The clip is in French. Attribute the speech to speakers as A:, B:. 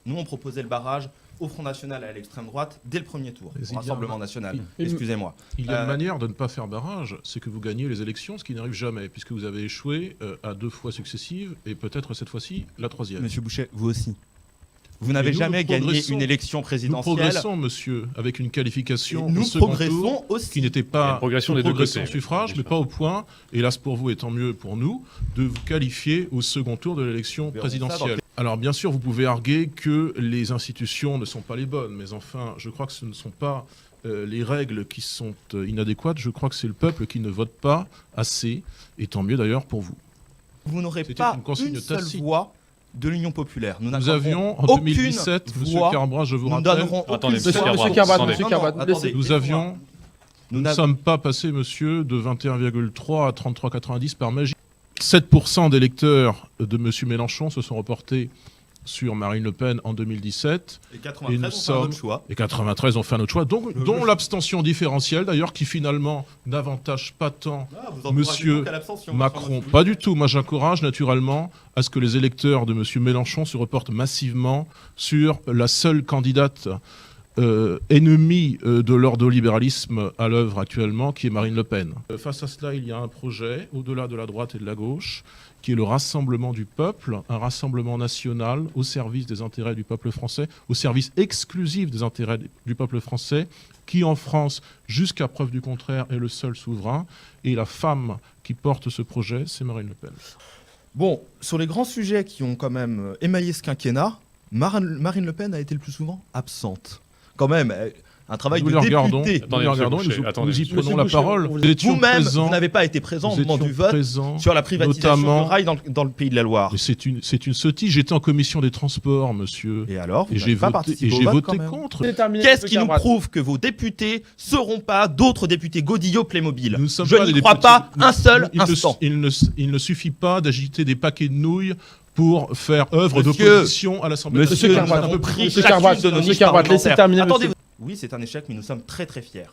A: Nous, on proposait le barrage au Front National et à l'extrême droite dès le premier tour, au Rassemblement National. Excusez-moi.
B: Il y a une manière de ne pas faire barrage, c'est que vous gagnez les élections, ce qui n'arrive jamais, puisque vous avez échoué à 2 fois successives, et peut-être cette fois-ci la 3e.
A: Monsieur Bouchet, vous aussi. Vous n'avez jamais gagné une élection présidentielle.
B: Nous progressons, monsieur, avec une qualification
A: nous
B: au second
A: progressons
B: tour,
A: aussi.
B: qui n'était pas
C: progression des deux côtés.
B: en suffrage, mais pas au point, hélas pour vous et tant mieux pour nous, de vous qualifier au second tour de l'élection présidentielle. Alors bien sûr, vous pouvez arguer que les institutions ne sont pas les bonnes, mais enfin, je crois que ce ne sont pas les règles qui sont inadéquates, je crois que c'est le peuple qui ne vote pas assez, et tant mieux d'ailleurs pour vous.
A: Vous n'aurez pas une seule voix de l'Union populaire.
B: Nous avions en 2017, M. Carbras, je vous rappelle...
C: Attendez,
D: Monsieur Carbras,
B: nous ne sommes pas passés, monsieur, de 21,3 à 33,90 par magie. 7% des électeurs de M. Mélenchon se sont reportés sur Marine Le Pen en 2017.
A: Et 93 ont fait un autre choix.
B: Et 93 ont fait un autre choix, dont l'abstention différentielle, d'ailleurs, qui finalement n'avantage pas tant M. Macron. Pas du tout. Moi, j'encourage naturellement à ce que les électeurs de M. Mélenchon se reportent massivement sur la seule candidate ennemie de l'ordolibéralisme à l'œuvre actuellement, qui est Marine Le Pen. Face à cela, il y a un projet, au-delà de la droite et de la gauche, qui est le rassemblement du peuple, un rassemblement national au service des intérêts du peuple français, au service exclusif des intérêts du peuple français, qui en France, jusqu'à preuve du contraire, est le seul souverain. Et la femme qui porte ce projet, c'est Marine Le Pen.
A: Bon, sur les grands sujets qui ont quand même émaillé ce quinquennat, Marine Le Pen a été le plus souvent absente. Quand même, un travail de député.
B: Nous y prenons la parole.
A: Vous-même, vous n'avez pas été présent au moment du vote sur la privatisation du rail dans le Pays de la Loire.
B: Mais c'est une sottise. J'étais en commission des transports, monsieur.
A: Et alors, vous
B: j'ai
A: pas participé au vote
B: voté contre.
A: Qu'est-ce qui nous prouve que vos députés ne seront pas d'autres députés Godillot Playmobil?
B: Je
A: n'y crois pas un seul instant.
B: Il ne suffit pas d'agiter des paquets de nouilles pour faire œuvre d'opposition à l'Assemblée nationale.
D: Monsieur Carbras, laissez terminer.
A: Attendez, oui, c'est un échec, mais nous sommes très très fiers.